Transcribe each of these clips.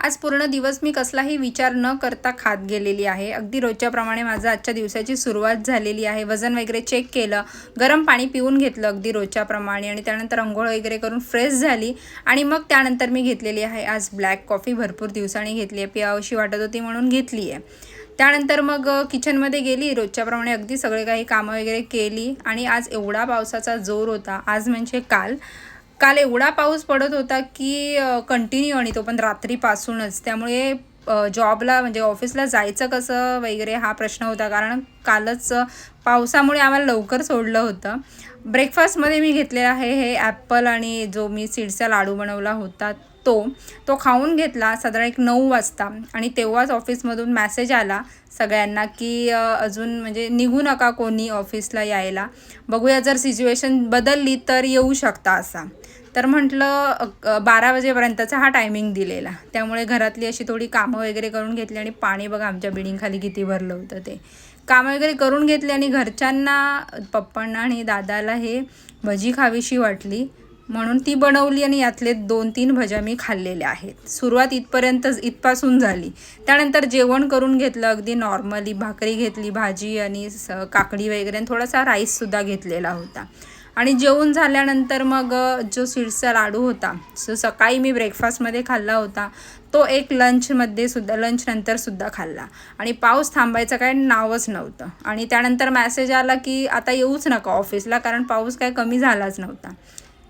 आज पूर्ण दिवस मी कसलाही विचार न करता खात गेलेली आहे। अगदी रोजच्याप्रमाणे माझं आजच्या दिवसाची सुरुवात झालेली आहे। वजन वगैरे चेक केलं, गरम पाणी पिऊन घेतलं अगदी रोजच्याप्रमाणे आणि त्यानंतर अंघोळ वगैरे करून फ्रेश झाली आणि मग त्यानंतर मी घेतलेली आहे आज ब्लॅक कॉफी। भरपूर दिवसांनी घेतली आहे, पियावशी वाटत होती म्हणून घेतली आहे। त्यानंतर मग किचनमध्ये गेली, रोजच्याप्रमाणे अगदी सगळे काही कामं वगैरे केली आणि आज एवढा पावसाचा जोर होता, आज म्हणजे काल एवढा पाऊस पडत होता की कंटिन्यू, आणि तो पण रात्रीपासूनच। त्यामुळे जॉबला म्हणजे ऑफिसला जायचं कसं वगैरे हा प्रश्न होता, कारण कालच पावसामुळे आम्हाला लवकर सोडलं होतं। ब्रेकफास्टमध्ये मी घेतलेला आहे हे ॲपल आणि जो मी सीड्सचा लाडू बनवला होता तो खाऊन घेतला साधारण 9 वाजता, आणि तेव्हाच ऑफिसमधून मेसेज आला सगळ्यांना की अजून म्हणजे निघू नका कोणी ऑफिसला यायला, बघूया जर सिच्युएशन बदलली तर येऊ शकता असा। तर म्हटलं 12 वाजेपर्यंतचा हा टायमिंग दिलेला, त्यामुळे घरातली अशी थोडी कामं वगैरे करून घेतली आणि पाणी बघा आमच्या बिल्डिंगखाली किती भरलं होतं, ते कामं वगैरे करून घेतली आणि घरच्यांना, पप्पांना आणि दादाला हे भजी खावीशी वाटली म्हणून ती बनवली आणि यातले 2-3 भज्या मी खाल्लेल्या आहेत। सुरुवात इथपासून झाली। त्यानंतर जेवण करून घेतलं अगदी नॉर्मली, भाकरी घेतली, भाजी आणि काकडी वगैरे आणि थोडासा राईससुद्धा घेतलेला होता। आणि जेवण झाल्यानंतर मग जो सीड्सचा लाडू होता जो सकाळी मी ब्रेकफास्टमध्ये खाल्ला होता तो एक लंचनंतरसुद्धा खाल्ला, आणि पाऊस थांबायचं काय नावच नव्हतं। आणि त्यानंतर मेसेज आला की आता येऊच नका ऑफिसला, कारण पाऊस काय कमी झालाच नव्हता।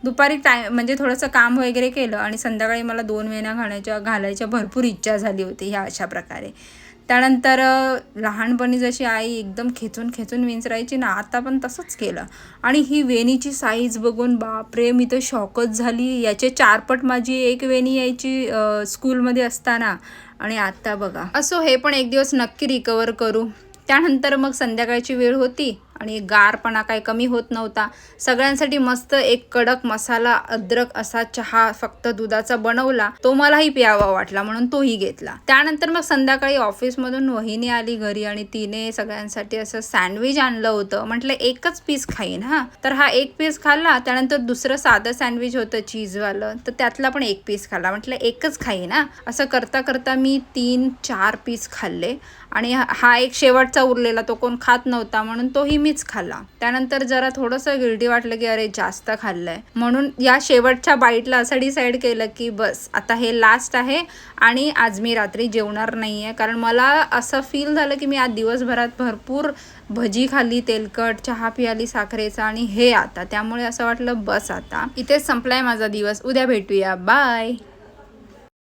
दुपारी म्हणजे थोडंसं काम वगैरे केलं आणि संध्याकाळी मला 2 वेण्या घालायच्या भरपूर इच्छा झाली होती ह्या अशा प्रकारे। त्यानंतर लहानपणी जशी आई एकदम खेचून विंचरायची ना, आता पण तसंच केलं। आणि ही वेणीची साईज बघून बापरे, मी तर शॉकच झाली। याचे 4 पट माझी एक वेणी यायची स्कूलमध्ये असताना, आणि आता बघा। असो, हे पण एक दिवस नक्की रिकवर करू। त्यानंतर मग संध्याकाळची वेळ होती आणि गारपणा काही कमी होत नव्हता। सगळ्यांसाठी मस्त एक कडक मसाला अद्रक असा चहा फक्त दुधाचा बनवला, तो मलाही प्यावा वाटला म्हणून तोही घेतला। त्यानंतर मग संध्याकाळी ऑफिसमधून वहिनी आली घरी आणि तिने सगळ्यांसाठी असं सँडविच आणलं होतं। म्हटलं एकच पीस खाईन हा, तर हा एक पीस खाल्ला। त्यानंतर दुसरं साधं सँडविच होतं चीजवालं, तर त्यातला पण एक पीस खाल्ला। म्हटलं एकच खाईन हा, असं करता करता मी 3-4 पीस खाल्ले, आणि हा एक शेवटचा उरलेला तो कोण खात नव्हता म्हणून तोही मीच खाल्ला। त्यानंतर जरा थोडंसं गिल्टी वाटलं की अरे जास्त खाल्लंय, म्हणून या शेवटच्या बाईटला असं डिसाईड केलं की बस आता हे लास्ट आहे आणि आज मी रात्री जेवणार नाही आहे, कारण मला असं फील झालं की मी आज दिवसभरात भरपूर भजी खाल्ली, तेलकट चहा पियाली साखरेचा, आणि हे आता त्यामुळे असं वाटलं बस आता इथेच संपलाय माझा दिवस, उद्या भेटूया, बाय।